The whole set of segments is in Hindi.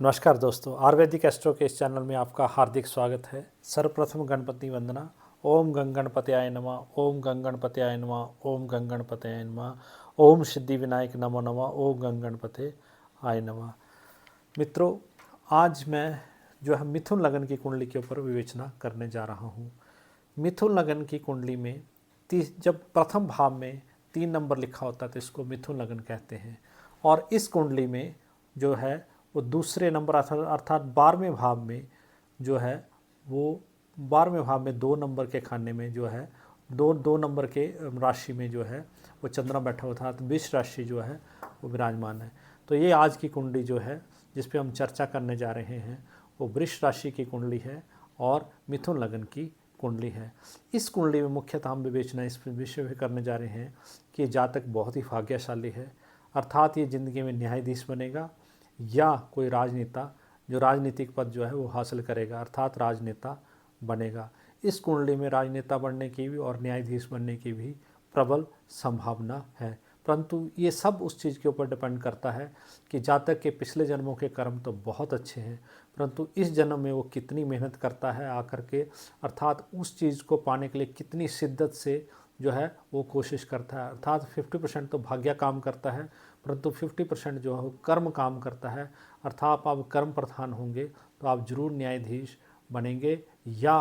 नमस्कार दोस्तों, आयुर्वेदिक एस्ट्रो के इस चैनल में आपका हार्दिक स्वागत है। सर्वप्रथम गणपति वंदना। ओम गंग गणपतयाय नमः। ओम गंग गणपतयाय नमः। ओम गंग गणपतयाय नमः। ओम सिद्धि विनायक नमो नमः। ओम गंग गणपतयाय नमः। मित्रों, आज मैं जो है मिथुन लगन की कुंडली के ऊपर विवेचना करने जा रहा हूँ। मिथुन लगन की कुंडली में जब प्रथम भाव में 3 नंबर लिखा होता है तो इसको मिथुन लगन कहते हैं। और इस कुंडली में जो है वो दूसरे नंबर अर्थात 12वें भाव में जो है वो 12वें भाव में 2 नंबर के खाने में जो है दो नंबर के राशि में जो है वो चंद्रमा बैठा हुआ था, तो वृष राशि जो है वो विराजमान है। तो ये आज की कुंडली जो है जिस पे हम चर्चा करने जा रहे हैं वो वृष राशि की कुंडली है और मिथुन लगन की कुंडली है। इस कुंडली में मुख्यतः हम विवेचना इस विषय में करने जा रहे हैं कि जातक बहुत ही भाग्यशाली है, अर्थात ये ज़िंदगी में न्यायाधीश बनेगा या कोई राजनेता जो राजनीतिक पद जो है वो हासिल करेगा, अर्थात राजनेता बनेगा। इस कुंडली में राजनेता बनने की भी और न्यायाधीश बनने की भी प्रबल संभावना है, परंतु ये सब उस चीज़ के ऊपर डिपेंड करता है कि जातक के पिछले जन्मों के कर्म तो बहुत अच्छे हैं, परंतु इस जन्म में वो कितनी मेहनत करता है आकर के, अर्थात उस चीज़ को पाने के लिए कितनी शिद्दत से जो है वो कोशिश करता है। अर्थात 50% तो भाग्य काम करता है, परंतु 50% जो है कर्म काम करता है। अर्थात आप कर्म प्रधान होंगे तो आप जरूर न्यायाधीश बनेंगे या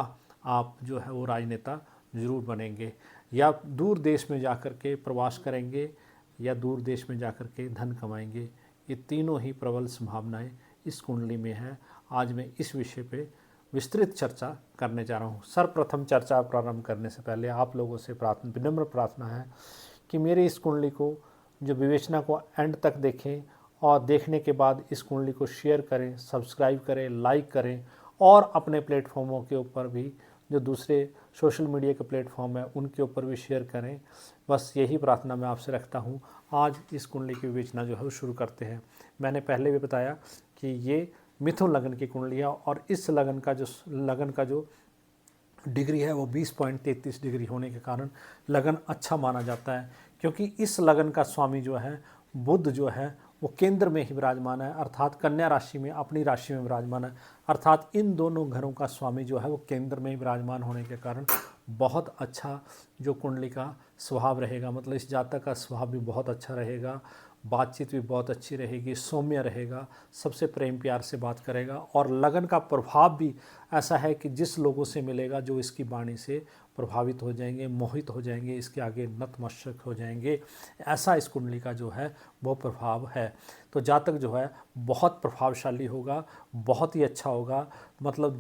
आप जो है वो राजनेता जरूर बनेंगे, या दूर देश में जाकर के प्रवास करेंगे या दूर देश में जाकर के धन कमाएंगे। ये तीनों ही प्रबल संभावनाएं इस कुंडली में है। आज मैं इस विषय पे विस्तृत चर्चा करने जा रहा हूँ। सर्वप्रथम चर्चा प्रारंभ करने से पहले आप लोगों से विनम्र प्रार्थना है कि मेरी इस कुंडली को जो विवेचना को एंड तक देखें और देखने के बाद इस कुंडली को शेयर करें, सब्सक्राइब करें, लाइक करें और अपने प्लेटफॉर्मों के ऊपर भी जो दूसरे सोशल मीडिया के प्लेटफॉर्म है उनके ऊपर भी शेयर करें। बस यही प्रार्थना मैं आपसे रखता हूँ। आज इस कुंडली की विवेचना जो है वो शुरू करते हैं। मैंने पहले भी बताया कि ये मिथुन लगन की कुंडली है और इस लगन का जो डिग्री है वो 20.33 डिग्री होने के कारण लगन अच्छा माना जाता है, क्योंकि इस लगन का स्वामी जो है बुध जो है वो केंद्र में ही विराजमान है, अर्थात कन्या राशि में अपनी राशि में विराजमान है। अर्थात इन दोनों घरों का स्वामी जो है वो केंद्र में ही विराजमान होने के कारण बहुत अच्छा जो कुंडली का स्वभाव रहेगा, मतलब इस जातक का स्वभाव भी बहुत अच्छा रहेगा, बातचीत भी बहुत अच्छी रहेगी, सौम्य रहेगा, सबसे प्रेम प्यार से बात करेगा और लगन का प्रभाव भी ऐसा है कि जिस लोगों से मिलेगा जो इसकी वाणी से प्रभावित हो जाएंगे, मोहित हो जाएंगे, इसके आगे नतमस्तक हो जाएंगे। ऐसा इस कुंडली का जो है वो प्रभाव है। तो जातक जो है बहुत प्रभावशाली होगा, बहुत ही अच्छा होगा, मतलब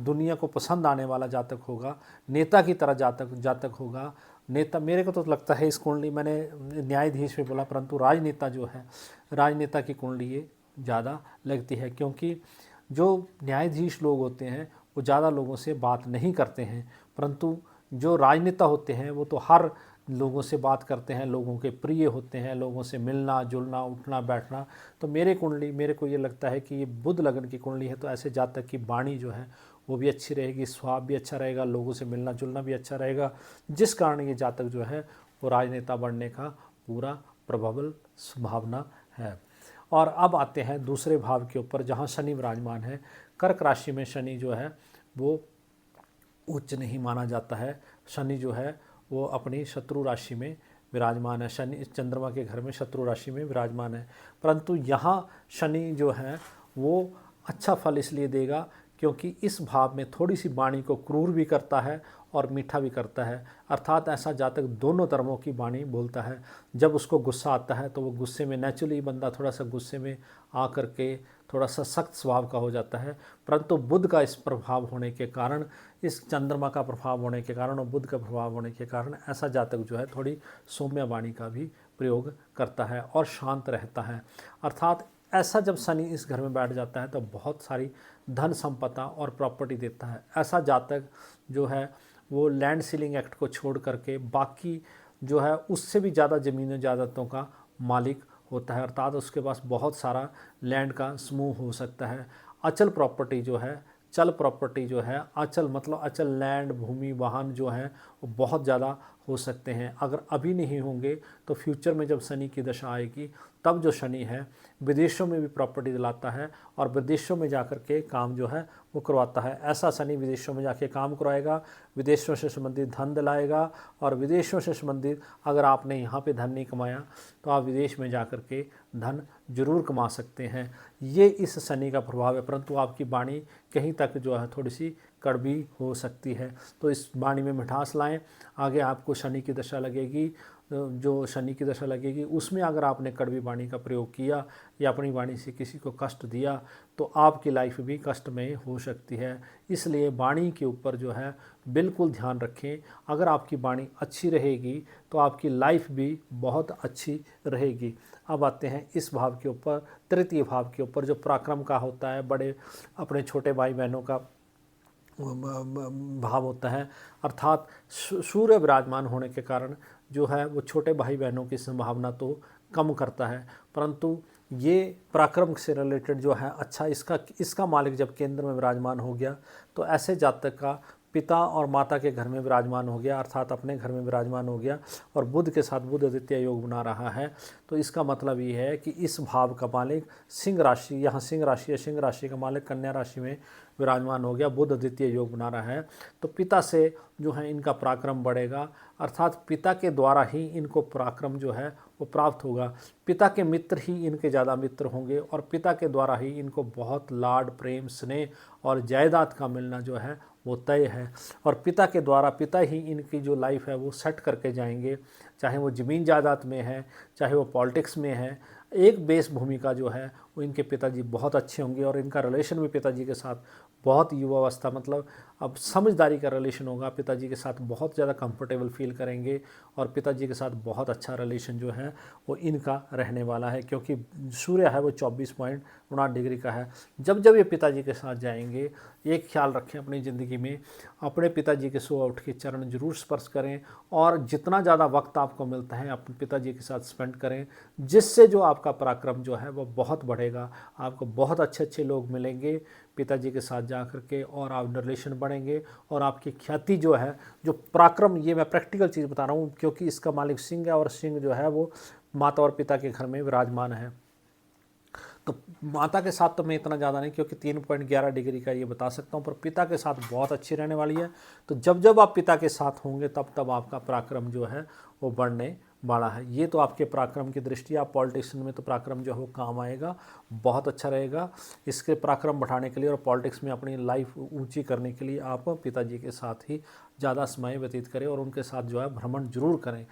दुनिया को पसंद आने वाला जातक होगा, नेता की तरह जातक होगा। नेता मेरे को तो लगता है इस कुंडली, मैंने न्यायाधीश में बोला परंतु राजनेता जो है, राजनेता की कुंडली ये ज़्यादा लगती है, क्योंकि जो न्यायाधीश लोग होते हैं वो ज़्यादा लोगों से बात नहीं करते हैं, परंतु जो राजनेता होते हैं वो तो हर लोगों से बात करते हैं, लोगों के प्रिय होते हैं, लोगों से मिलना जुलना उठना बैठना। तो मेरे को ये लगता है कि ये बुध लगन की कुंडली है, तो ऐसे जातक की वाणी जो है वो भी अच्छी रहेगी, स्वभाव भी अच्छा रहेगा, लोगों से मिलना जुलना भी अच्छा रहेगा, जिस कारण ये जातक जो है वो राजनेता बनने का पूरा प्रबल संभावना है। और अब आते हैं दूसरे भाव के ऊपर जहाँ शनि विराजमान है। कर्क राशि में शनि जो है वो उच्च नहीं माना जाता है। शनि जो है वो अपनी शत्रु राशि में विराजमान है, शनि चंद्रमा के घर में शत्रु राशि में विराजमान है, परंतु यहाँ शनि जो है वो अच्छा फल इसलिए देगा क्योंकि इस भाव में थोड़ी सी वाणी को क्रूर भी करता है और मीठा भी करता है। अर्थात ऐसा जातक दोनों धर्मों की वाणी बोलता है। जब उसको गुस्सा आता है तो वो गुस्से में, नेचुरली बंदा थोड़ा सा गुस्से में आकर के थोड़ा सा सख्त स्वभाव का हो जाता है, परंतु बुध का इस प्रभाव होने के कारण, इस चंद्रमा का प्रभाव होने के कारण और बुध का प्रभाव होने के कारण ऐसा जातक जो है थोड़ी सौम्य वाणी का भी प्रयोग करता है और शांत रहता है। अर्थात ऐसा जब शनि इस घर में बैठ जाता है तो बहुत सारी धन संपदा और प्रॉपर्टी देता है। ऐसा जातक जो है वो लैंड सीलिंग एक्ट को छोड़ करके बाकी जो है उससे भी ज़्यादा ज़मीन जायदादों का मालिक होता है, अर्थात उसके पास बहुत सारा लैंड का समूह हो सकता है। अचल प्रॉपर्टी जो है, चल प्रॉपर्टी जो है, अचल मतलब अचल लैंड भूमि वाहन जो है वो बहुत ज़्यादा हो सकते हैं। अगर अभी नहीं होंगे तो फ्यूचर में जब शनि की दशा आएगी तब जो शनि है विदेशों में भी प्रॉपर्टी दिलाता है और विदेशों में जाकर के काम जो है वो करवाता है। ऐसा शनि विदेशों में जाके काम करवाएगा, विदेशों से संबंधित धन दिलाएगा और विदेशों से संबंधित अगर आपने यहाँ पे धन नहीं कमाया तो आप विदेश में जाकर के धन जरूर कमा सकते हैं। ये इस शनि का प्रभाव है, परंतु आपकी वाणी कहीं तक जो है थोड़ी सी कड़वी हो सकती है, तो इस वाणी में मिठास लाएं। आगे आपको शनि की दशा लगेगी, जो शनि की दशा लगेगी उसमें अगर आपने कड़वी वाणी का प्रयोग किया या अपनी वाणी से किसी को कष्ट दिया तो आपकी लाइफ भी कष्टमय हो सकती है। इसलिए वाणी के ऊपर जो है बिल्कुल ध्यान रखें। अगर आपकी वाणी अच्छी रहेगी तो आपकी लाइफ भी बहुत अच्छी रहेगी। अब आते हैं इस भाव के ऊपर, तृतीय भाव के ऊपर, जो पराक्रम का होता है, बड़े अपने छोटे भाई बहनों का भाव होता है। अर्थात सूर्य विराजमान होने के कारण जो है वो छोटे भाई बहनों की संभावना तो कम करता है, परंतु ये पराक्रम से रिलेटेड जो है अच्छा इसका मालिक जब केंद्र में विराजमान हो गया तो ऐसे जातक का पिता और माता के घर में विराजमान हो गया, अर्थात अपने घर में विराजमान हो गया और बुध के साथ बुध आदित्य योग बना रहा है। तो इसका मतलब ये है कि इस भाव का मालिक सिंह राशि, यहाँ सिंह राशि है, सिंह राशि का मालिक कन्या राशि में विराजमान हो गया, बुध आदित्य योग बना रहा है। तो पिता से जो है इनका पराक्रम बढ़ेगा, अर्थात पिता के द्वारा ही इनको पराक्रम जो है वो प्राप्त होगा। पिता के मित्र ही इनके ज़्यादा मित्र होंगे और पिता के द्वारा ही इनको बहुत लाड प्रेम स्नेह और जायदाद का मिलना जो है वो तय है। और पिता के द्वारा पिता ही इनकी जो लाइफ है वो सेट करके जाएंगे, चाहे वो ज़मीन जायदाद में है, चाहे वो पॉलिटिक्स में है। एक बेस भूमिका जो है वो इनके पिताजी बहुत अच्छे होंगे और इनका रिलेशन भी पिताजी के साथ बहुत युवावस्था, मतलब अब समझदारी का रिलेशन होगा। पिताजी के साथ बहुत ज़्यादा कंफर्टेबल फील करेंगे और पिताजी के साथ बहुत अच्छा रिलेशन जो है वो इनका रहने वाला है, क्योंकि सूर्य है वो 24.9 डिग्री का है। जब जब ये पिताजी के साथ जाएंगे, एक ख्याल रखें अपनी ज़िंदगी में, अपने पिताजी के सुबह उठ के चरण जरूर स्पर्श करें और जितना ज़्यादा वक्त आपको मिलता है अपने पिताजी के साथ स्पेंड करें, जिससे जो आपका पराक्रम जो है वो बहुत बढ़ेगा। आपको बहुत अच्छे अच्छे लोग मिलेंगे पिताजी के साथ जा कर के और आप रिलेशन बढ़ेंगे और आपकी ख्याति जो है, जो पराक्रम, ये मैं प्रैक्टिकल चीज़ बता रहा हूँ क्योंकि इसका मालिक सिंह है और सिंह जो है वो माता और पिता के घर में विराजमान है। तो माता के साथ तो मैं इतना ज़्यादा नहीं, क्योंकि 3.11 डिग्री का ये बता सकता हूँ, पर पिता के साथ बहुत अच्छी रहने वाली है। तो जब जब आप पिता के साथ होंगे तब तब आपका पराक्रम जो है वो बढ़ने वाला है। ये तो आपके पराक्रम की दृष्टि, आप पॉलिटिशियन में तो पराक्रम जो है वो काम आएगा, बहुत अच्छा रहेगा। इसके पराक्रम बढ़ाने के लिए और पॉलिटिक्स में अपनी लाइफ ऊंची करने के लिए आप पिताजी के साथ ही ज़्यादा समय व्यतीत करें और उनके साथ जो है भ्रमण जरूर करें।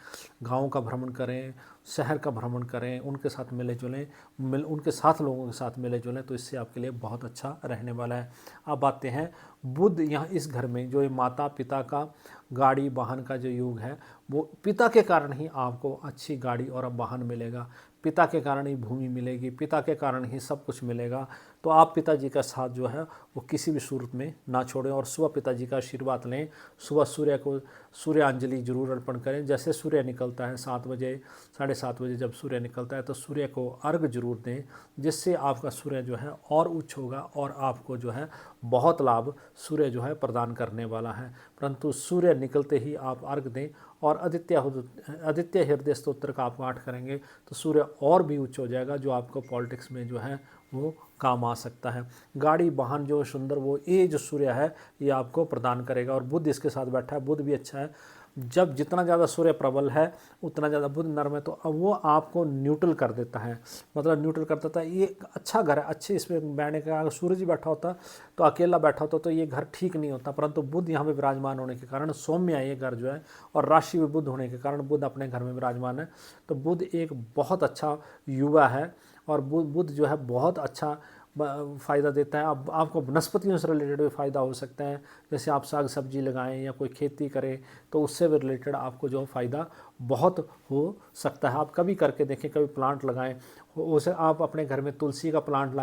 गाँव का भ्रमण करें, शहर का भ्रमण करें, उनके साथ मिले जुलें, उनके साथ लोगों के साथ मिले जुलें, तो इससे आपके लिए बहुत अच्छा रहने वाला है। अब आते हैं बुध, यहाँ इस घर में जो माता पिता का गाड़ी वाहन का जो योग है, वो पिता के कारण ही आपको अच्छी गाड़ी और वाहन मिलेगा, पिता के कारण ही भूमि मिलेगी, पिता के कारण ही सब कुछ मिलेगा। तो आप पिताजी का साथ जो है वो किसी भी सूरत में ना छोड़ें और सुबह पिताजी का आशीर्वाद लें। सुबह सूर्य को सूर्यांजलि जरूर अर्पण करें। जैसे सूर्य निकलता है 7 बजे 7:30 बजे जब सूर्य निकलता है तो सूर्य को अर्घ जरूर दें, जिससे आपका सूर्य जो है और उच्च होगा और आपको जो है बहुत लाभ सूर्य जो है प्रदान करने वाला है। परंतु सूर्य निकलते ही आप अर्घ दें और आदित्य हृदय स्तोत्र का आप पाठ करेंगे तो सूर्य और भी उच्च हो जाएगा, जो आपको पॉलिटिक्स में जो है वो काम आ सकता है। गाड़ी वाहन जो सुंदर, वो ये जो सूर्य है ये आपको प्रदान करेगा। और बुध इसके साथ बैठा है, बुध भी अच्छा है। जब जितना ज़्यादा सूर्य प्रबल है उतना ज़्यादा बुध नर्म है, तो अब वो आपको न्यूट्रल कर देता है, मतलब न्यूट्रल कर देता है। ये अच्छा घर है, अच्छे इसमें बैठने का। अगर सूर्य जी बैठा होता तो अकेला बैठा होता तो ये घर ठीक नहीं होता, परंतु बुध यहाँ पे विराजमान होने के कारण सौम्य है ये घर जो है, और राशि में बुध होने के कारण बुध अपने घर में विराजमान है। तो बुध एक बहुत अच्छा युवा है और बुध जो है बहुत अच्छा फ़ायदा देता है। अब आपको वनस्पतियों से रिलेटेड भी फ़ायदा हो सकता है, जैसे आप साग सब्जी लगाएं या कोई खेती करें तो उससे भी रिलेटेड आपको जो फ़ायदा बहुत हो सकता है। आप कभी करके देखें, कभी प्लांट लगाएं, उसे आप अपने घर में तुलसी का प्लांट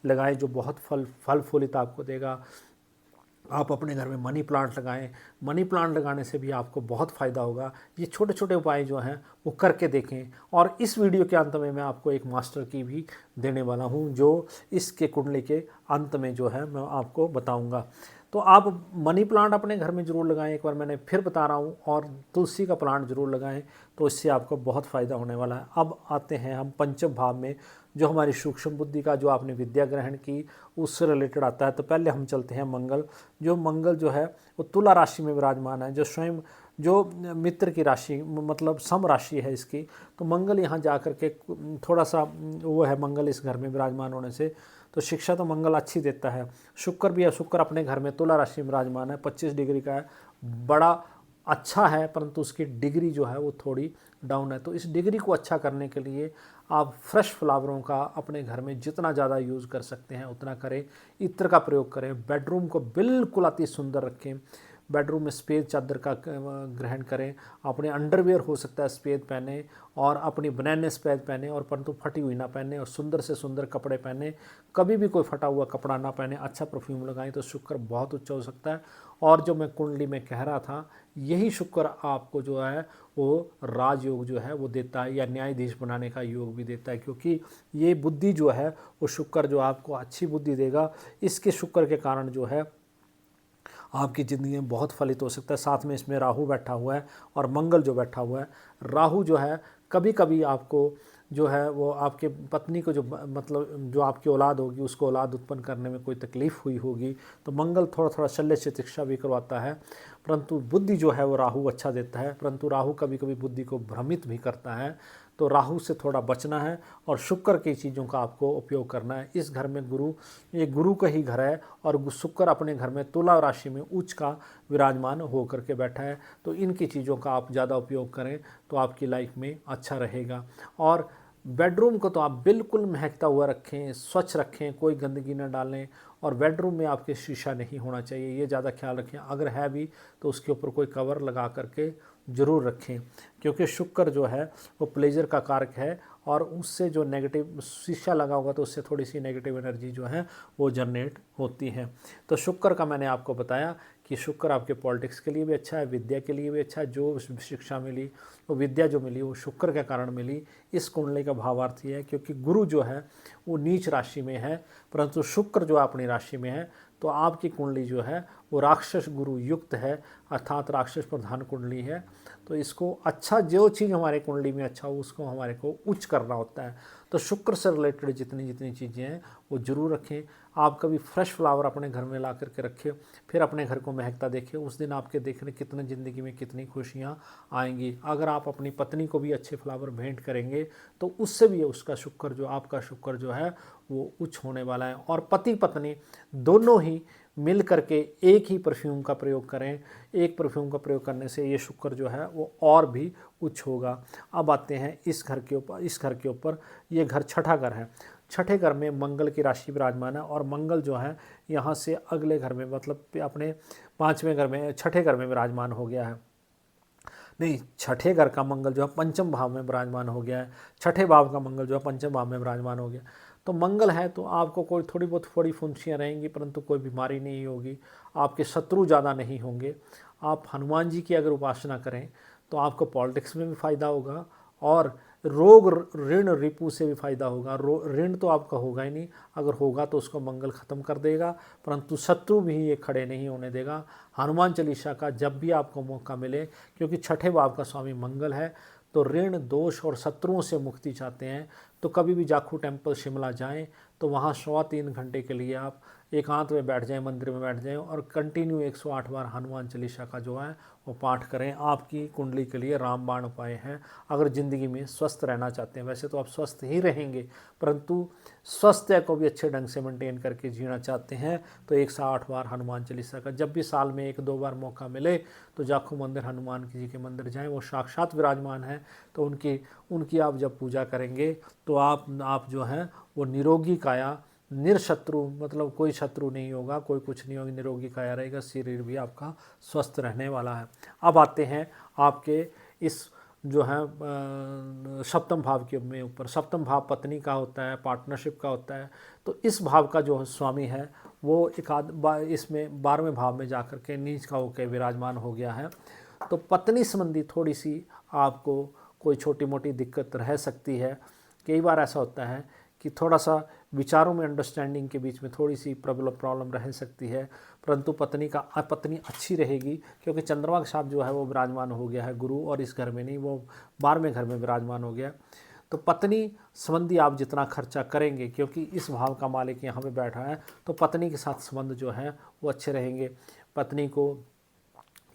लगाएं जो बहुत फल फूलित आपको देगा। आप अपने घर में मनी प्लांट लगाएं, मनी प्लांट लगाने से भी आपको बहुत फ़ायदा होगा। ये छोटे छोटे उपाय जो हैं वो करके देखें। और इस वीडियो के अंत में मैं आपको एक मास्टर की भी देने वाला हूं, जो इसके कुंडली के अंत में जो है मैं आपको बताऊंगा। तो आप मनी प्लांट अपने घर में ज़रूर लगाएं, एक बार मैंने फिर बता रहा हूँ, और तुलसी का प्लांट ज़रूर लगाएं, तो इससे आपको बहुत फ़ायदा होने वाला है। अब आते हैं हम पंचम भाव में, जो हमारी सूक्ष्म बुद्धि का, जो आपने विद्या ग्रहण की उससे रिलेटेड आता है। तो पहले हम चलते हैं मंगल। जो मंगल जो है वो तुला राशि में विराजमान है, जो स्वयं जो मित्र की राशि मतलब सम राशि है इसकी। तो मंगल यहाँ जा कर के थोड़ा सा वो है, मंगल इस घर में विराजमान होने से तो शिक्षा तो मंगल अच्छी देता है। शुक्र भी है, शुक्र अपने घर में तुला राशि में विराजमान है, 25 डिग्री का है, बड़ा अच्छा है, परंतु उसकी डिग्री जो है वो थोड़ी डाउन है। तो इस डिग्री को अच्छा करने के लिए आप फ्रेश फ्लावरों का अपने घर में जितना ज़्यादा यूज़ कर सकते हैं उतना करें। इत्र का प्रयोग करें, बेडरूम को बिल्कुल अति सुंदर रखें, बेडरूम में सफ़ेद चादर का ग्रहण करें, अपने अंडरवेयर हो सकता है सफ़ेद पहने, और अपनी बनैने सफ़ेद पहने, और परंतु फटी हुई ना पहने, और सुंदर से सुंदर कपड़े पहने, कभी भी कोई फटा हुआ कपड़ा ना पहने, अच्छा परफ्यूम लगाएं तो शुक्र बहुत उच्च हो सकता है। और जो मैं कुंडली में कह रहा था, यही शुक्र आपको जो है वो राजयोग जो है वो देता है, या न्यायाधीश बनाने का योग भी देता है, क्योंकि ये बुद्धि जो है वो शुक्र जो आपको अच्छी बुद्धि देगा, इसके शुक्र के कारण जो है आपकी ज़िंदगी में बहुत फलित हो सकता है। साथ में इसमें राहु बैठा हुआ है और मंगल जो बैठा हुआ है। राहु जो है कभी कभी आपको जो है वो आपके पत्नी को जो मतलब जो आपकी औलाद होगी उसको औलाद उत्पन्न करने में कोई तकलीफ़ हुई होगी, तो मंगल थोड़ा थोड़ा शल्य चिकित्सा भी करवाता है। परंतु बुद्धि जो है वो राहु अच्छा देता है, परंतु राहु कभी कभी बुद्धि को भ्रमित भी करता है, तो राहु से थोड़ा बचना है और शुक्र की चीज़ों का आपको उपयोग करना है। इस घर में गुरु, ये गुरु का ही घर है, और शुक्र अपने घर में तुला राशि में उच्च का विराजमान होकर के बैठा है, तो इनकी चीज़ों का आप ज़्यादा उपयोग करें तो आपकी लाइफ में अच्छा रहेगा। और बेडरूम को तो आप बिल्कुल महकता हुआ रखें, स्वच्छ रखें, कोई गंदगी न डालें, और बेडरूम में आपके शीशा नहीं होना चाहिए, ये ज़्यादा ख्याल रखें। अगर है भी तो उसके ऊपर कोई कवर लगा करके ज़रूर रखें, क्योंकि शुक्र जो है वो प्लेजर का कारक है, और उससे जो नेगेटिव शीशा लगा होगा तो उससे थोड़ी सी नेगेटिव एनर्जी जो है वो जनरेट होती है। तो शुक्र का मैंने आपको बताया कि शुक्र आपके पॉलिटिक्स के लिए भी अच्छा है, विद्या के लिए भी अच्छा है। जो शिक्षा मिली, वो विद्या जो मिली वो शुक्र के कारण मिली। इस कुंडली का भावार्थ ये है, क्योंकि गुरु जो है वो नीच राशि में है, परंतु शुक्र जो अपनी राशि में है, तो आपकी कुंडली जो है वो राक्षस गुरु युक्त है, अर्थात राक्षस प्रधान कुंडली है। तो इसको अच्छा, जो चीज़ हमारे कुंडली में अच्छा हो उसको हमारे को उच्च करना होता है। तो शुक्र से रिलेटेड जितनी जितनी चीज़ें हैं वो ज़रूर रखें। आप कभी फ्रेश फ्लावर अपने घर में ला करके रखें, फिर अपने घर को महकता देखें, उस दिन आपके देखने कितने ज़िंदगी में कितनी खुशियाँ आएंगी। अगर आप अपनी पत्नी को भी अच्छे फ्लावर भेंट करेंगे तो उससे भी उसका शुक्र जो, आपका शुक्र जो है वो उच्च होने वाला है। और पति पत्नी दोनों ही मिल करके एक ही परफ्यूम का प्रयोग करें, एक परफ्यूम का प्रयोग करने से ये शुक्र जो है वो और भी उच्च होगा। अब आते हैं इस घर के ऊपर। इस घर के ऊपर ये घर छठा घर है। छठे घर में मंगल की राशि विराजमान है, और मंगल जो है यहाँ से अगले घर में मतलब अपने पाँचवें घर में, छठे घर में विराजमान हो गया है। नहीं, छठे घर का मंगल जो है पंचम भाव में विराजमान हो गया है। छठे भाव का मंगल जो है पंचम भाव में विराजमान हो गया। तो मंगल है तो आपको कोई थोड़ी बहुत फोड़ी फुंसियाँ रहेंगी, परंतु कोई बीमारी नहीं होगी, आपके शत्रु ज़्यादा नहीं होंगे। आप हनुमान जी की अगर उपासना करें तो आपको पॉलिटिक्स में भी फ़ायदा होगा, और रोग ऋण रिपु से भी फ़ायदा होगा। ऋण तो आपका होगा ही नहीं, अगर होगा तो उसको मंगल ख़त्म कर देगा, परंतु शत्रु भी ये खड़े नहीं होने देगा। हनुमान चालीसा का जब भी आपको मौका मिले, क्योंकि छठे भाव का स्वामी मंगल है, तो ऋण दोष और शत्रुओं से मुक्ति चाहते हैं तो कभी भी जाखू टेम्पल शिमला जाएं, तो वहाँ 3.25 घंटे के लिए आप एकांत में बैठ जाएं, मंदिर में बैठ जाएं, और कंटिन्यू 108 बार हनुमान चालीसा का जो है वो पाठ करें। आपकी कुंडली के लिए रामबाण उपाय है अगर ज़िंदगी में स्वस्थ रहना चाहते हैं। वैसे तो आप स्वस्थ ही रहेंगे, परंतु स्वास्थ्य को भी अच्छे ढंग से मेंटेन करके जीना चाहते हैं तो 108 बार हनुमान चालीसा का जब भी साल में 1-2 बार मौका मिले तो जाखू मंदिर हनुमान जी के मंदिर जाएं। वो साक्षात विराजमान है, तो उनकी आप जब पूजा करेंगे तो आप जो हैं वो निरोगी काया, निरशत्रु, मतलब कोई शत्रु नहीं होगा, कोई कुछ नहीं होगा, निरोगी काया रहेगा, शरीर भी आपका स्वस्थ रहने वाला है। अब आते हैं आपके इस जो है सप्तम भाव के में ऊपर। सप्तम भाव पत्नी का होता है, पार्टनरशिप का होता है। तो इस भाव का जो स्वामी है वो इसमें 12वें भाव में जाकर के नीच का होकर विराजमान हो गया है। तो पत्नी संबंधी थोड़ी सी आपको कोई छोटी मोटी दिक्कत रह सकती है। कई बार ऐसा होता है कि थोड़ा सा विचारों में अंडरस्टैंडिंग के बीच में थोड़ी सी प्रॉब्लम रह सकती है, परंतु पत्नी अच्छी रहेगी, क्योंकि चंद्रमा के साथ जो है वो विराजमान हो गया है गुरु, और इस घर में नहीं, वो 12वें घर में विराजमान हो गया। तो पत्नी संबंधी आप जितना खर्चा करेंगे, क्योंकि इस भाव का मालिक यहाँ पे बैठा है, तो पत्नी के साथ संबंध जो है वो अच्छे रहेंगे। पत्नी को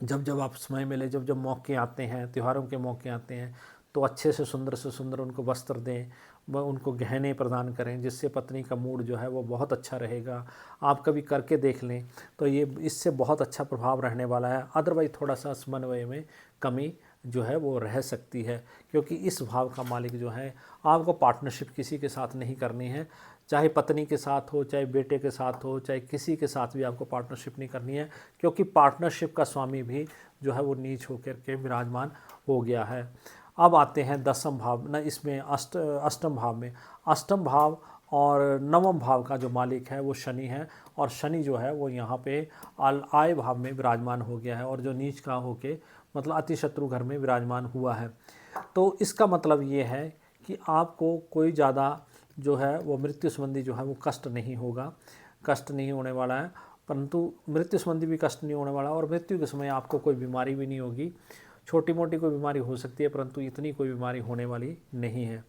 जब जब आप समय मिले, जब जब मौके आते हैं, त्योहारों के मौके आते हैं, तो अच्छे से सुंदर उनको वस्त्र दें, व उनको गहने प्रदान करें, जिससे पत्नी का मूड जो है वो बहुत अच्छा रहेगा। आप कभी करके देख लें तो ये इससे बहुत अच्छा प्रभाव रहने वाला है। अदरवाइज थोड़ा सा समन्वय में कमी जो है वो रह सकती है, क्योंकि इस भाव का मालिक जो है, आपको पार्टनरशिप किसी के साथ नहीं करनी है, चाहे पत्नी के साथ हो, चाहे बेटे के साथ हो, चाहे किसी के साथ भी आपको पार्टनरशिप नहीं करनी है, क्योंकि पार्टनरशिप का स्वामी भी जो है वो नीच होकर के विराजमान हो गया है। अब आते हैं 10वें भाव न, इसमें अष्टम भाव में। अष्टम भाव और 9वें भाव का जो मालिक है वो शनि है, और शनि जो है वो यहाँ पे आय भाव में विराजमान हो गया है, और जो नीच का होके मतलब अति शत्रु घर में विराजमान हुआ है। तो इसका मतलब ये है कि आपको कोई ज़्यादा जो है वो मृत्यु संबंधी जो है वो कष्ट नहीं होगा, कष्ट नहीं होने वाला है, परंतु मृत्यु संबंधी भी कष्ट नहीं होने वाला, और मृत्यु के समय आपको कोई बीमारी भी नहीं होगी। छोटी मोटी कोई बीमारी हो सकती है, परंतु इतनी कोई बीमारी होने वाली नहीं है।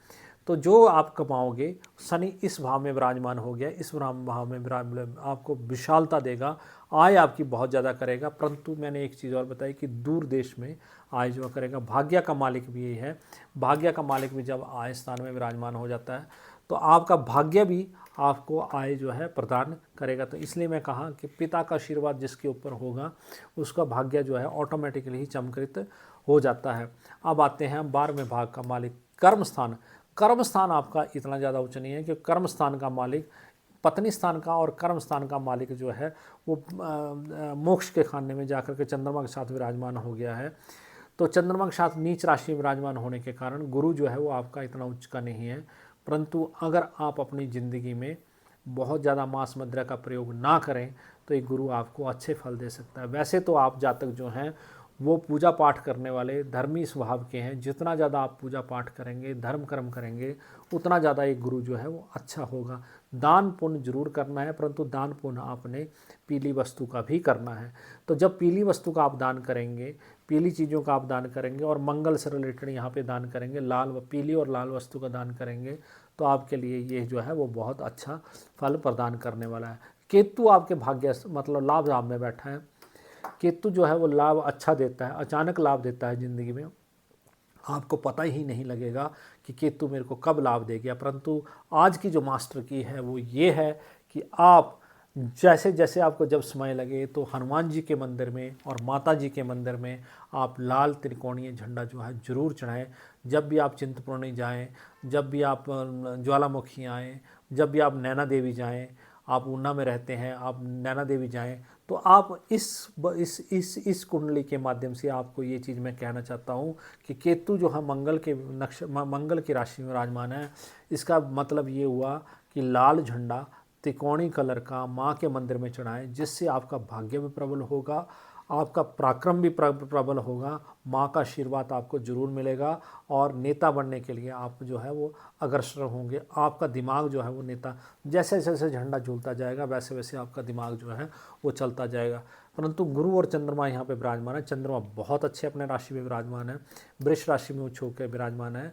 तो जो आप कमाओगे, शनि इस भाव में विराजमान हो गया, इस भाव में विराजमान आपको विशालता देगा, आय आपकी बहुत ज़्यादा करेगा। परंतु मैंने एक चीज़ और बताई कि दूर देश में आय जो करेगा, भाग्य का मालिक भी यही है। भाग्य का मालिक भी जब आय स्थान में विराजमान हो जाता है, तो आपका भाग्य भी आपको आय जो है प्रदान करेगा। तो इसलिए मैं कहा कि पिता का आशीर्वाद जिसके ऊपर होगा, उसका भाग्य जो है ऑटोमेटिकली ही चमकृत हो जाता है। अब आते हैं 12वें भाग का मालिक कर्म स्थान। कर्म स्थान आपका इतना ज़्यादा उच्च नहीं है, कि कर्म स्थान का मालिक पत्नी स्थान का और कर्म स्थान का मालिक जो है वो मोक्ष के खाने में जाकर के चंद्रमा के साथ विराजमान हो गया है। तो चंद्रमा के साथ नीच राशि में विराजमान होने के कारण गुरु जो है वो आपका इतना उच्च का नहीं है, परंतु अगर आप अपनी ज़िंदगी में बहुत ज़्यादा मांस मदिरा का प्रयोग ना करें, तो ये गुरु आपको अच्छे फल दे सकता है। वैसे तो आप जातक जो हैं वो पूजा पाठ करने वाले धर्मी स्वभाव के हैं, जितना ज़्यादा आप पूजा पाठ करेंगे, धर्म कर्म करेंगे, उतना ज़्यादा एक गुरु जो है वो अच्छा होगा। दान पुण्य जरूर करना है, परंतु दान पुण्य आपने पीली वस्तु का भी करना है। तो जब पीली वस्तु का आप दान करेंगे, पीली चीज़ों का आप दान करेंगे, और मंगल से रिलेटेड यहाँ पे दान करेंगे, पीली और लाल वस्तु का दान करेंगे, तो आपके लिए ये जो है वो बहुत अच्छा फल प्रदान करने वाला है। केतु आपके भाग्य मतलब लाभ भाव में बैठा है। केतु जो है वो लाभ अच्छा देता है, अचानक लाभ देता है ज़िंदगी में, आपको पता ही नहीं लगेगा कि केतु मेरे को कब लाभ दे गया। परंतु आज की जो मास्टर की है वो ये है कि आप जैसे जैसे आपको जब समय लगे, तो हनुमान जी के मंदिर में और माता जी के मंदिर में आप लाल त्रिकोणीय झंडा जो है जरूर चढ़ाएं। जब भी आप चिंतपूर्णी जाएं, जब भी आप ज्वालामुखी आएँ, जब भी आप नैना देवी जाएं, आप ऊना में रहते हैं, आप नैना देवी जाएं, तो आप इस कुंडली के माध्यम से आपको ये चीज़ मैं कहना चाहता हूँ कि केतु जो है मंगल की राशि में विराजमान है। इसका मतलब ये हुआ कि लाल झंडा त्रिकोणी कलर का माँ के मंदिर में चढ़ाएं, जिससे आपका भाग्य भी प्रबल होगा, आपका पराक्रम भी प्रबल होगा, माँ का आशीर्वाद आपको जरूर मिलेगा, और नेता बनने के लिए आप जो है वो अग्रसर होंगे। आपका दिमाग जो है वो नेता, जैसे जैसे झंडा झूलता जाएगा, वैसे वैसे आपका दिमाग जो है वो चलता जाएगा। परंतु गुरु और चंद्रमा यहाँ पे विराजमान है। चंद्रमा बहुत अच्छे अपने राशि में विराजमान है, वृष राशि में उच्च होकर विराजमान है।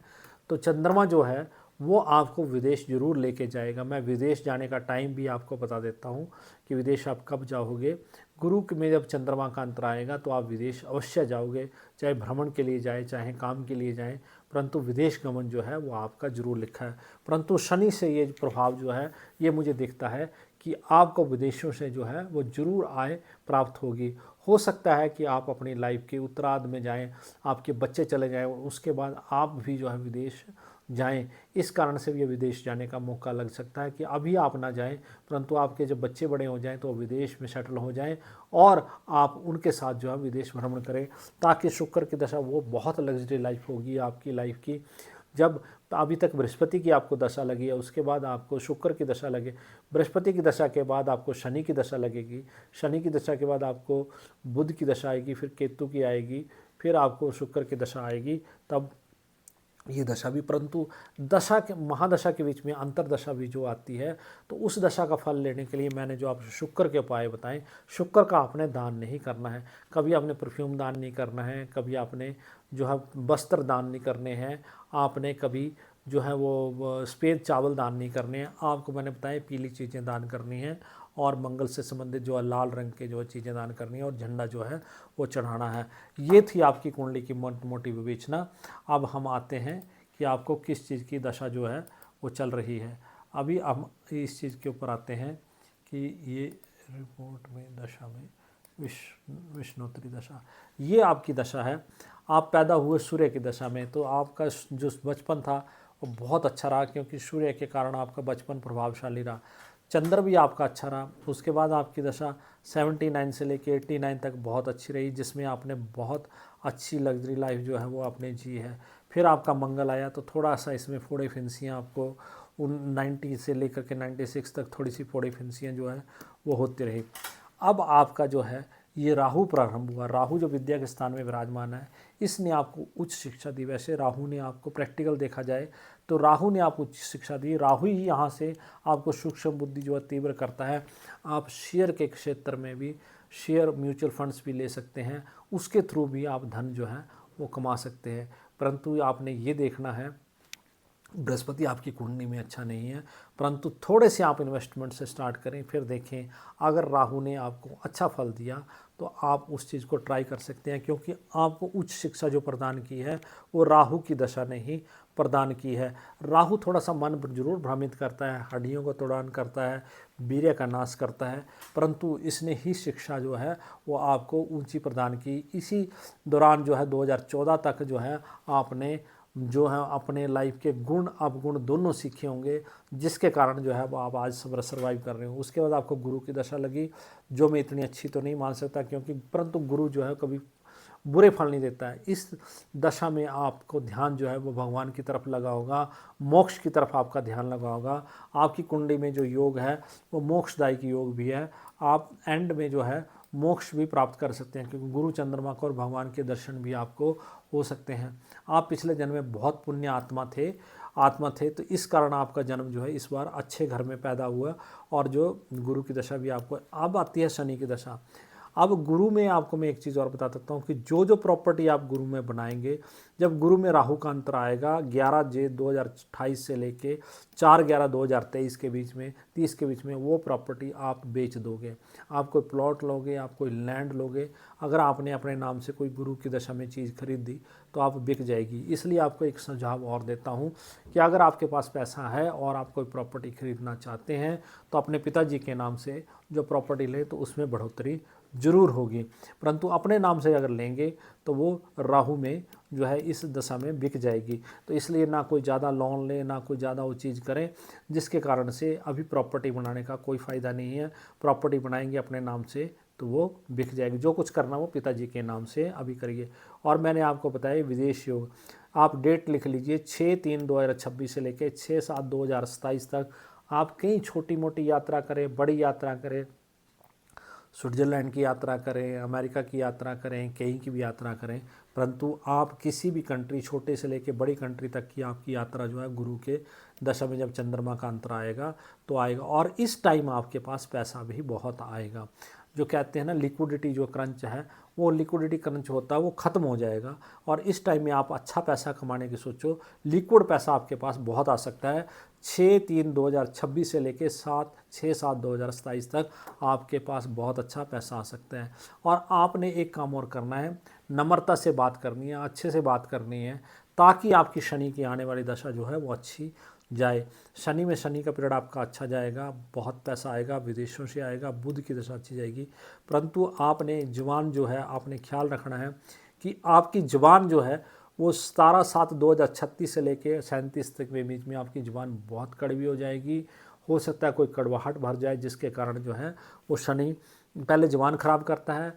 तो चंद्रमा जो है वो आपको विदेश जरूर लेके जाएगा। मैं विदेश जाने का टाइम भी आपको बता देता हूँ कि विदेश आप कब जाओगे। गुरु में जब चंद्रमा का अंतर आएगा तो आप विदेश अवश्य जाओगे, चाहे भ्रमण के लिए जाए, चाहे काम के लिए जाएं, परंतु विदेश गमन जो है वो आपका जरूर लिखा है। परंतु शनि से ये प्रभाव जो है ये मुझे दिखता है कि आपको विदेशों से जो है वो जरूर आय प्राप्त होगी। हो सकता है कि आप अपनी लाइफ के उत्तरार्ध में जाएं, आपके बच्चे चले जाएं, और उसके बाद आप भी जो है विदेश जाएं। इस कारण से भी विदेश जाने का मौका लग सकता है कि अभी आप ना जाएं, परंतु आपके जब बच्चे बड़े हो जाएं तो विदेश में सेटल हो जाएं, और आप उनके साथ जो है विदेश भ्रमण करें, ताकि शुक्र की दशा वो बहुत लग्जरी लाइफ होगी आपकी लाइफ की। जब अभी तक बृहस्पति की आपको दशा लगी है, उसके बाद आपको शुक्र की दशा लगे, बृहस्पति की दशा के बाद आपको शनि की दशा लगेगी, शनि की दशा के बाद आपको बुध की दशा आएगी, फिर केतु की आएगी, फिर आपको शुक्र की दशा आएगी, तब ये दशा भी, परंतु दशा के महादशा के बीच में अंतरदशा भी जो आती है, तो उस दशा का फल लेने के लिए मैंने जो आप शुक्र के उपाय बताएं, शुक्र का आपने दान नहीं करना है, कभी आपने परफ्यूम दान नहीं करना है, कभी आपने जो है वस्त्र दान नहीं करने हैं, आपने कभी जो है वो सफ़ेद चावल दान नहीं करने हैं, आपको मैंने बताया पीली चीज़ें दान करनी है, और मंगल से संबंधित जो है लाल रंग के जो चीज़ें दान करनी है, और झंडा जो है वो चढ़ाना है। ये थी आपकी कुंडली की मोटी विवेचना। अब हम आते हैं कि आपको किस चीज़ की दशा जो है वो चल रही है। अभी हम इस चीज़ के ऊपर आते हैं कि ये रिपोर्ट में दशा में विष्णोत्तरी दशा, ये आपकी दशा है। आप पैदा हुए सूर्य की दशा में, तो आपका जो बचपन था वो बहुत अच्छा रहा, क्योंकि सूर्य के कारण आपका बचपन प्रभावशाली रहा। चंद्र भी आपका अच्छा रहा। उसके बाद आपकी दशा 79 से लेके 89 तक बहुत अच्छी रही, जिसमें आपने बहुत अच्छी लग्जरी लाइफ जो है वो आपने जी है। फिर आपका मंगल आया, तो थोड़ा सा इसमें फोड़े फिंसियाँ आपको उन 90 से लेकर के 96 तक थोड़ी सी फोड़े फिंसियाँ जो है वो होती रही। अब आपका जो है ये राहु प्रारंभ हुआ। राहु जो विद्या के स्थान में विराजमान है, इसने आपको उच्च शिक्षा दी। वैसे राहु ने आपको प्रैक्टिकल देखा जाए तो राहु ने आपको उच्च शिक्षा दी। राहु ही यहाँ से आपको सूक्ष्म बुद्धि जो है तीव्र करता है। आप शेयर के क्षेत्र में भी, शेयर म्यूचुअल फंड्स भी ले सकते हैं, उसके थ्रू भी आप धन जो है वो कमा सकते हैं। परंतु आपने ये देखना है, बृहस्पति आपकी कुंडली में अच्छा नहीं है, परंतु थोड़े से आप इन्वेस्टमेंट से स्टार्ट करें, फिर देखें अगर राहु ने आपको अच्छा फल दिया तो आप उस चीज़ को ट्राई कर सकते हैं, क्योंकि आपको उच्च शिक्षा जो प्रदान की है वो राहु की दशा ने ही प्रदान की है। राहु थोड़ा सा मन जरूर भ्रमित करता है, हड्डियों को तोड़ान करता है, वीर्य का नाश करता है, परंतु इसने ही शिक्षा जो है वो आपको ऊंची प्रदान की। इसी दौरान जो है 2014 तक जो है आपने जो है अपने लाइफ के गुण अवगुण दोनों सीखे होंगे, जिसके कारण जो है वो आप आज सर्वाइव कर रहे हो। उसके बाद आपको गुरु की दशा लगी, जो मैं इतनी अच्छी तो नहीं मान सकता, क्योंकि परंतु गुरु जो है कभी बुरे फल नहीं देता है। इस दशा में आपको ध्यान जो है वो भगवान की तरफ लगा होगा, मोक्ष की तरफ आपका ध्यान लगा होगा। आपकी कुंडली में जो योग है वो मोक्षदायी की योग भी है। आप एंड में जो है मोक्ष भी प्राप्त कर सकते हैं, क्योंकि गुरु चंद्रमा को और भगवान के दर्शन भी आपको हो सकते हैं। आप पिछले जन्म में बहुत पुण्य आत्मा थे, तो इस कारण आपका जन्म जो है इस बार अच्छे घर में पैदा हुआ। और जो गुरु की दशा भी आपको अब आती है, शनि की दशा। अब गुरु में आपको मैं एक चीज़ और बता सकता हूँ कि जो प्रॉपर्टी आप गुरु में बनाएंगे, जब गुरु में राहु का अंतर आएगा 11/6/2028 से लेके 4/11/2023 के बीच में, 30 के बीच में, वो प्रॉपर्टी आप बेच दोगे। आप कोई प्लॉट लोगे, आप कोई लैंड लोगे, अगर आपने अपने नाम से कोई गुरु की दशा में चीज़ खरीद दी तो आप बिक जाएगी। इसलिए आपको एक सुझाव और देता हूँ कि अगर आपके पास पैसा है और आप कोई प्रॉपर्टी खरीदना चाहते हैं तो अपने पिताजी के नाम से जो प्रॉपर्टी लें तो उसमें बढ़ोतरी जरूर होगी, परंतु अपने नाम से अगर लेंगे तो वो राहु में जो है इस दशा में बिक जाएगी। तो इसलिए ना कोई ज़्यादा लोन लें, ना कोई ज़्यादा वो चीज़ करें, जिसके कारण से अभी प्रॉपर्टी बनाने का कोई फ़ायदा नहीं है। प्रॉपर्टी बनाएंगे अपने नाम से तो वो बिक जाएगी। जो कुछ करना वो पिताजी के नाम से अभी करिए। और मैंने आपको बताया विदेश योग, आप डेट लिख लीजिए 6/3/2026 से लेकर 6/7/2027 तक। आप कहीं छोटी मोटी यात्रा करें, बड़ी यात्रा करें, स्विट्ज़रलैंड की यात्रा करें, अमेरिका की यात्रा करें, कहीं की भी यात्रा करें, परंतु आप किसी भी कंट्री, छोटे से लेकर बड़ी कंट्री तक की आपकी यात्रा जो है गुरु के दशा में जब चंद्रमा का अंतर आएगा तो आएगा। और इस टाइम आपके पास पैसा भी बहुत आएगा। जो कहते हैं ना लिक्विडिटी जो क्रंच है, वो लिक्विडिटी क्रंच होता है वो ख़त्म हो जाएगा। और इस टाइम में आप अच्छा पैसा कमाने की सोचो, लिक्विड पैसा आपके पास बहुत आ सकता है। 6/3/2026 से लेकर 6/7/2027 तक आपके पास बहुत अच्छा पैसा आ सकता है। और आपने एक काम और करना है, नम्रता से बात करनी है, अच्छे से बात करनी है, ताकि आपकी शनि की आने वाली दशा जो है वो अच्छी जाए। शनि में शनि का पीरियड आपका अच्छा जाएगा, बहुत पैसा आएगा, विदेशों से आएगा, बुध की दशा अच्छी जाएगी। परंतु आपने जुबान जो है आपने ख्याल रखना है कि आपकी जुबान जो है वो 17/7/2036 से लेके 37 तक के बीच में आपकी जुबान बहुत कड़वी हो जाएगी। हो सकता है कोई कड़वाहट भर जाए, जिसके कारण जो है वो शनि पहले जुबान खराब करता है,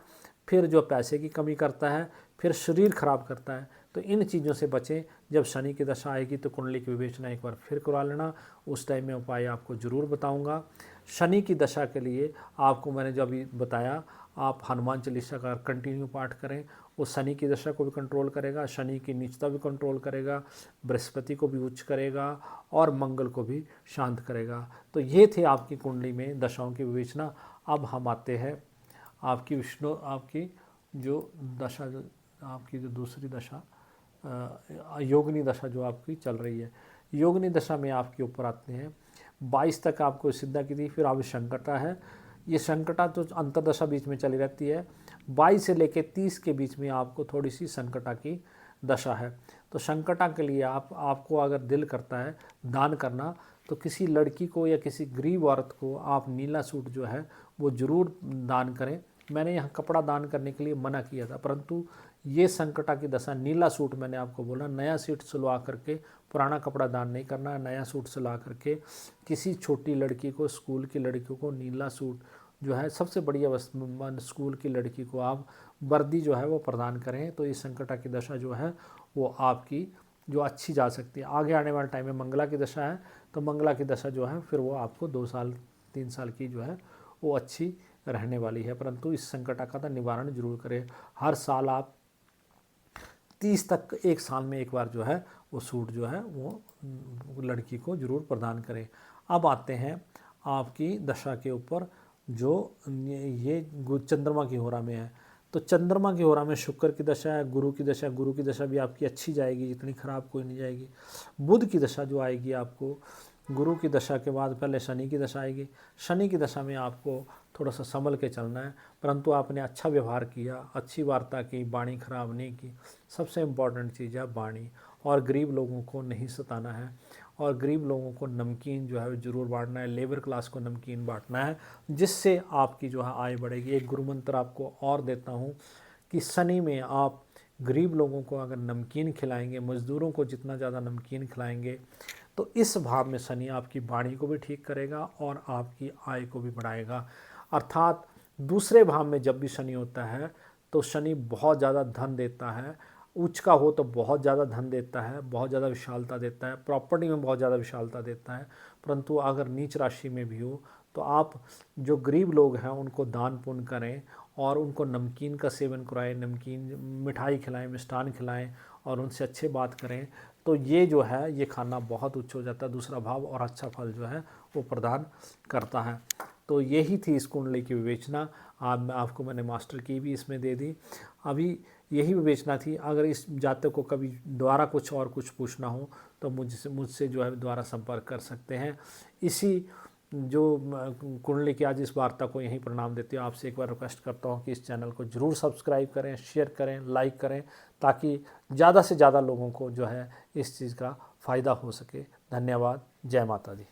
फिर जो पैसे की कमी करता है, फिर शरीर खराब करता है। तो इन चीज़ों से बचें। जब शनि की दशा आएगी तो कुंडली की विवेचना एक बार फिर करवा लेना, उस टाइम में उपाय आपको ज़रूर बताऊंगा। शनि की दशा के लिए आपको मैंने जो अभी बताया, आप हनुमान चालीसा का कंटिन्यू पाठ करें, वो शनि की दशा को भी कंट्रोल करेगा, शनि की नीचता भी कंट्रोल करेगा, बृहस्पति को भी उच्च करेगा और मंगल को भी शांत करेगा। तो ये थे आपकी कुंडली में दशाओं की विवेचना। अब हम आते हैं आपकी जो दशा, जो आपकी जो दूसरी दशा योगिनी दशा जो आपकी चल रही है। योगिनी दशा में आपके ऊपर आते हैं 22 तक आपको सिद्धा की थी, फिर आप संकटा है। ये संकटा तो अंतरदशा बीच में चली रहती है। 22 से लेकर 30 के बीच में आपको थोड़ी सी संकटा की दशा है। तो संकटा के लिए आपको अगर दिल करता है दान करना, तो किसी लड़की को या किसी गरीब औरत को आप नीला सूट जो है वो ज़रूर दान करें। मैंने यहाँ कपड़ा दान करने के लिए मना किया था, परंतु ये संकटा की दशा, नीला सूट मैंने आपको बोला, नया सूट सिलवा करके, पुराना कपड़ा दान नहीं करना है, नया सूट सिलवा करके किसी छोटी लड़की को, स्कूल की लड़कियों को नीला सूट जो है, सबसे बढ़िया वस्त्र, स्कूल की लड़की को आप वर्दी जो है वो प्रदान करें। तो इस संकटा की दशा जो है वो आपकी जो अच्छी जा सकती है। आगे आने वाले टाइम में मंगला की दशा है, तो मंगला की दशा जो है फिर वो आपको 2 साल 3 साल की जो है वो अच्छी रहने वाली है। परंतु इस संकट का निवारण जरूर करें। हर साल आप 30 तक, 1 साल में एक बार जो है वो सूट जो है वो लड़की को जरूर प्रदान करें। अब आते हैं आपकी दशा के ऊपर, जो ये चंद्रमा की होरा में है। तो चंद्रमा की होरा में शुक्र की दशा है, गुरु की दशा। गुरु की दशा भी आपकी अच्छी जाएगी, इतनी खराब कोई नहीं जाएगी। बुध की दशा जो आएगी आपको, गुरु की दशा के बाद पहले शनि की दशा आएगी। शनि की दशा में आपको थोड़ा सा संभल के चलना है, परंतु आपने अच्छा व्यवहार किया, अच्छी वार्ता की, वाणी खराब नहीं की। सबसे इम्पॉर्टेंट चीज़ है वाणी। और गरीब लोगों को नहीं सताना है, और गरीब लोगों को नमकीन जो है ज़रूर बांटना है, लेबर क्लास को नमकीन बांटना है, जिससे आपकी जो है आय बढ़ेगी। एक गुरु मंत्र आपको और देता हूँ कि शनि में आप गरीब लोगों को अगर नमकीन खिलाएंगे, मज़दूरों को जितना ज़्यादा नमकीन खिलाएंगे, तो इस भाव में शनि आपकी वाणी को भी ठीक करेगा और आपकी आय को भी बढ़ाएगा। अर्थात दूसरे भाव में जब भी शनि होता है तो शनि बहुत ज़्यादा धन देता है। उच्च का हो तो बहुत ज़्यादा धन देता है, बहुत ज़्यादा विशालता देता है, प्रॉपर्टी में बहुत ज़्यादा विशालता देता है। परंतु अगर नीच राशि में भी हो तो आप जो गरीब लोग हैं उनको दान पुण्य करें और उनको नमकीन का सेवन कराएं, नमकीन मिठाई खिलाएं, मिष्ठान खिलाएं और उनसे अच्छे बात करें, तो ये जो है ये खाना बहुत उच्च हो जाता है, दूसरा भाव, और अच्छा फल जो है वो प्रदान करता है। तो यही थी इस कुंडली की विवेचना। आपको मैंने मास्टर की भी इसमें दे दी। अभी यही विवेचना थी। अगर इस जातक को कभी दोबारा कुछ पूछना हो तो मुझसे जो है दोबारा संपर्क कर सकते हैं। इसी जो कुंडली की आज इस वार्ता को यहीं प्रणाम देते हो। आपसे एक बार रिक्वेस्ट करता हूँ कि इस चैनल को ज़रूर सब्सक्राइब करें, शेयर करें, लाइक करें, ताकि ज़्यादा से ज़्यादा लोगों को जो है इस चीज़ का फ़ायदा हो सके। धन्यवाद। जय माता दी।